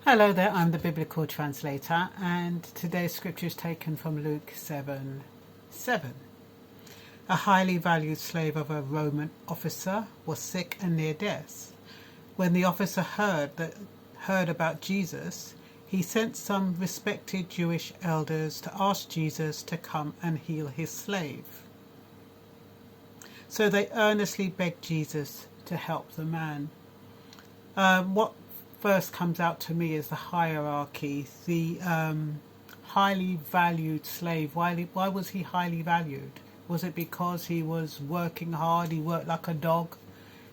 Hello there, I'm the Biblical Translator, and today's scripture is taken from Luke 7:7. A highly valued slave of a Roman officer was sick and near death. When the officer heard about Jesus, he sent some respected Jewish elders to ask Jesus to come and heal his slave. So they earnestly begged Jesus to help the man. What first comes out to me is the hierarchy, the highly valued slave. Why was he highly valued? Was it because he was working hard, he worked like a dog,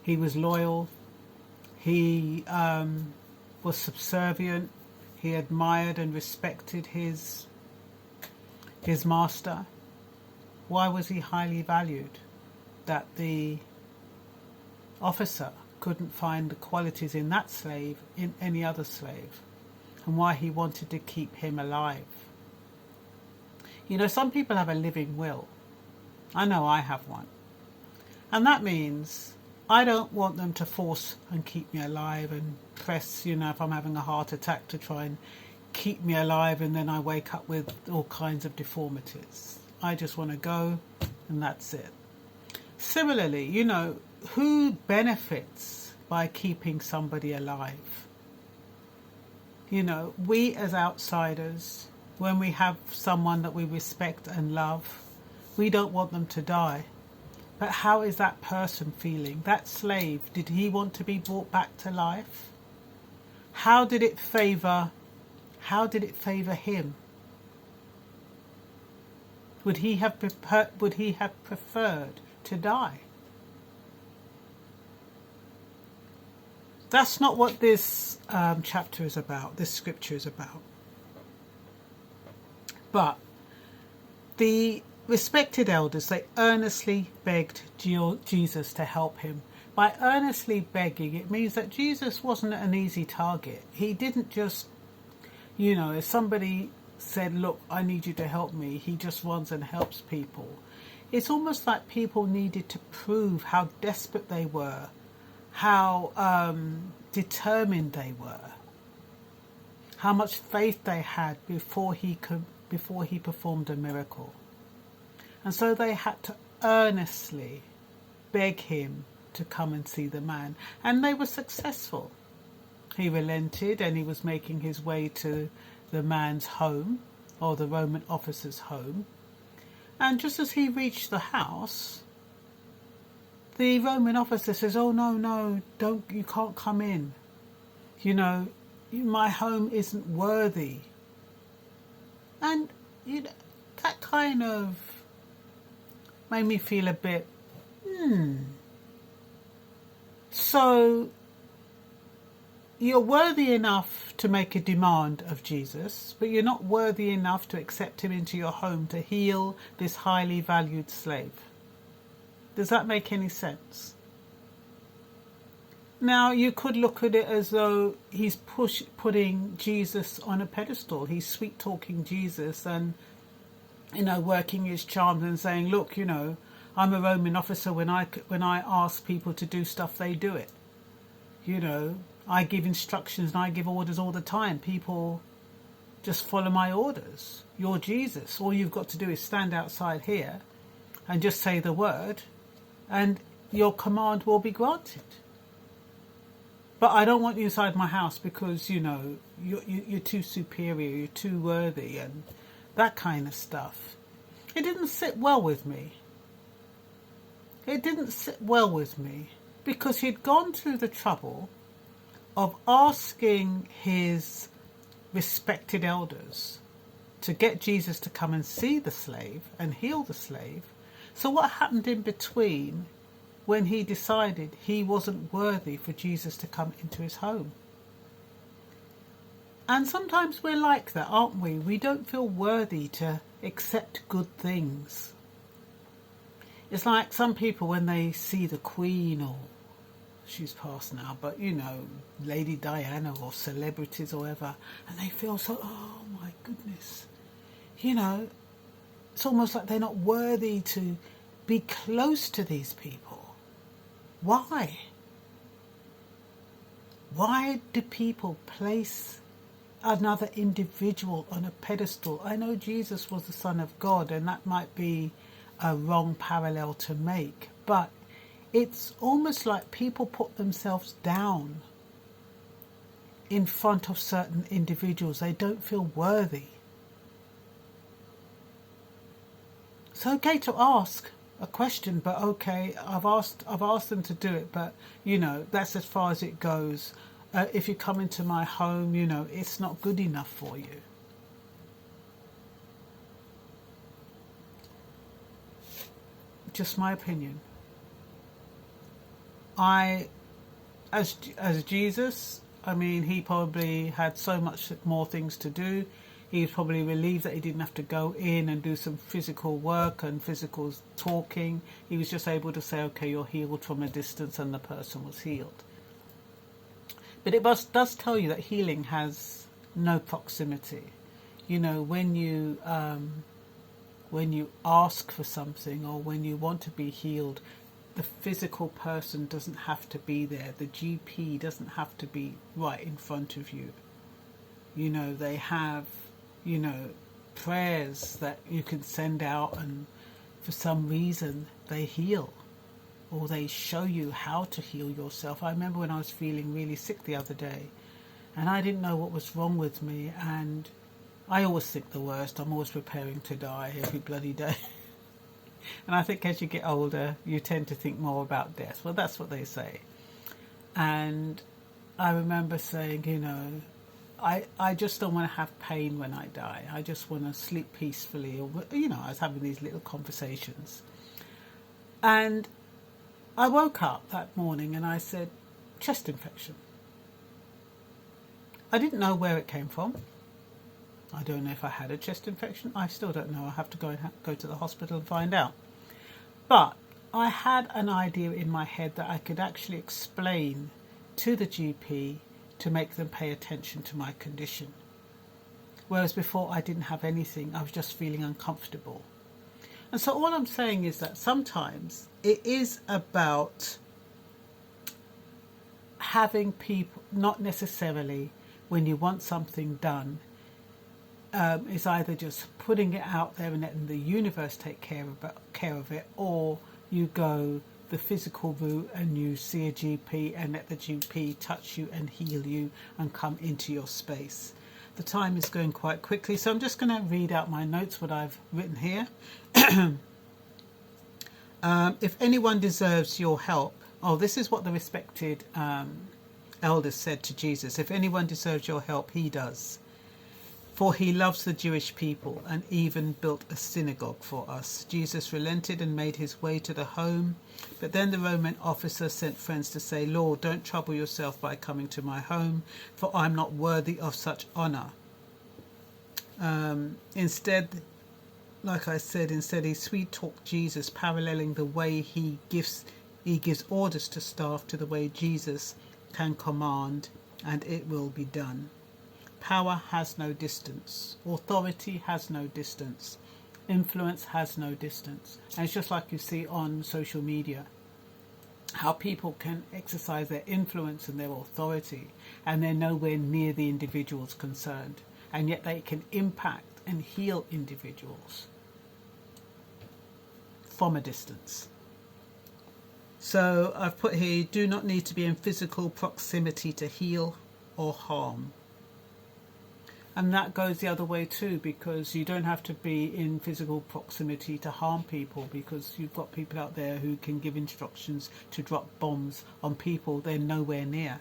he was loyal, he was subservient, he admired and respected his master? Why was he highly valued? That the officer couldn't find the qualities in that slave in any other slave, and why he wanted to keep him alive. You know, some people have a living will. I know I have one. And that means I don't want them to force and keep me alive and press, if I'm having a heart attack, to try and keep me alive, and then I wake up with all kinds of deformities. I just want to go, and that's it. Similarly, who benefits by keeping somebody alive? We as outsiders, when we have someone that we respect and love, we don't want them to die. But how is that person feeling? That slave, did he want to be brought back to life? How did it favor him? Would he have preferred to die? That's not what this chapter is about, this scripture is about. But the respected elders, they earnestly begged Jesus to help him. By earnestly begging, it means that Jesus wasn't an easy target. He didn't just, if somebody said, look, I need you to help me, he just runs and helps people. It's almost like people needed to prove how desperate they were, how determined they were, how much faith they had before he performed a miracle. And so they had to earnestly beg him to come and see the man. And they were successful. He relented, and he was making his way to the man's home, or the Roman officer's home. And just as he reached the house, the Roman officer says, oh, no, you can't come in. My home isn't worthy. And that kind of made me feel a bit, So you're worthy enough to make a demand of Jesus, but you're not worthy enough to accept him into your home to heal this highly valued slave. Does that make any sense? Now, you could look at it as though he's putting Jesus on a pedestal. He's sweet-talking Jesus and, working his charms and saying, look, I'm a Roman officer. When I ask people to do stuff, they do it. I give instructions and I give orders all the time. People just follow my orders. You're Jesus. All you've got to do is stand outside here and just say the word, and your command will be granted. But I don't want you inside my house because, you're too superior, you're too worthy, and that kind of stuff. It didn't sit well with me. It didn't sit well with me because he'd gone through the trouble of asking his respected elders to get Jesus to come and see the slave and heal the slave. So what happened in between when he decided he wasn't worthy for Jesus to come into his home? And sometimes we're like that, aren't we? We don't feel worthy to accept good things. It's like some people when they see the Queen, or she's passed now, but Lady Diana or celebrities or whatever, and they feel so, oh my goodness, it's almost like they're not worthy to be close to these people. Why? Why do people place another individual on a pedestal. I know Jesus was the Son of God, and that might be a wrong parallel to make, but it's almost like people put themselves down in front of certain individuals. They don't feel worthy. It's okay to ask a question, but okay, I've asked them to do it, but that's as far as it goes. If you come into my home, it's not good enough for you. Just my opinion. As Jesus, I mean, he probably had so much more things to do. He was probably relieved that he didn't have to go in and do some physical work and physical talking. He was just able to say, okay, you're healed from a distance, and the person was healed. But it does tell you that healing has no proximity. When you ask for something, or when you want to be healed, the physical person doesn't have to be there. The GP doesn't have to be right in front of you. They have, prayers that you can send out, and for some reason they heal, or they show you how to heal yourself. I remember when I was feeling really sick the other day, and I didn't know what was wrong with me, and I always think the worst. I'm always preparing to die every bloody day. And I think as you get older, you tend to think more about death. Well, that's what they say. And I remember saying, I just don't want to have pain when I die. I just want to sleep peacefully. Or, I was having these little conversations. And I woke up that morning and I said, chest infection. I didn't know where it came from. I don't know if I had a chest infection. I still don't know. I have to go to the hospital and find out. But I had an idea in my head that I could actually explain to the GP to make them pay attention to my condition. Whereas before I didn't have anything. I was just feeling uncomfortable. And so all I'm saying is that sometimes it is about having people, not necessarily when you want something done, is either just putting it out there and letting the universe take care of it, or you go the physical route and you see a GP and let the GP touch you and heal you and come into your space. The time is going quite quickly, so I'm just going to read out my notes, what I've written here. If anyone deserves your help, this is what the respected elders said to Jesus. If anyone deserves your help, he does. For he loves the Jewish people and even built a synagogue for us. Jesus relented and made his way to the home. But then the Roman officer sent friends to say, Lord, don't trouble yourself by coming to my home, for I'm not worthy of such honor. Instead, like I said, he sweet-talked Jesus, paralleling the way he gives orders to staff to the way Jesus can command, and it will be done. Power has no distance. Authority has no distance. Influence has no distance. And it's just like you see on social media, how people can exercise their influence and their authority, and they're nowhere near the individuals concerned. And yet they can impact and heal individuals from a distance. So I've put here, you do not need to be in physical proximity to heal or harm. And that goes the other way too, because you don't have to be in physical proximity to harm people, because you've got people out there who can give instructions to drop bombs on people they're nowhere near.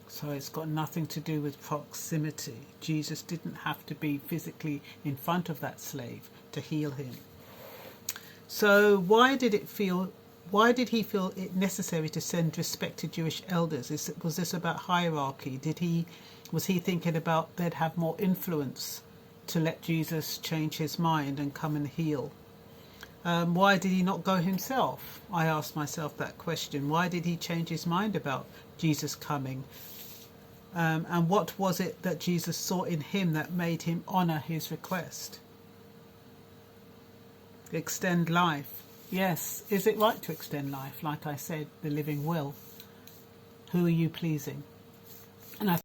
So it's got nothing to do with proximity. Jesus didn't have to be physically in front of that slave to heal him. So why did he feel it necessary to send respected Jewish elders? Was this about hierarchy? Was he thinking about they'd have more influence to let Jesus change his mind and come and heal? Why did he not go himself? I asked myself that question. Why did he change his mind about Jesus coming? And what was it that Jesus saw in him that made him honour his request? Extend life. Yes, is it right to extend life? Like I said, the living will. Who are you pleasing? And I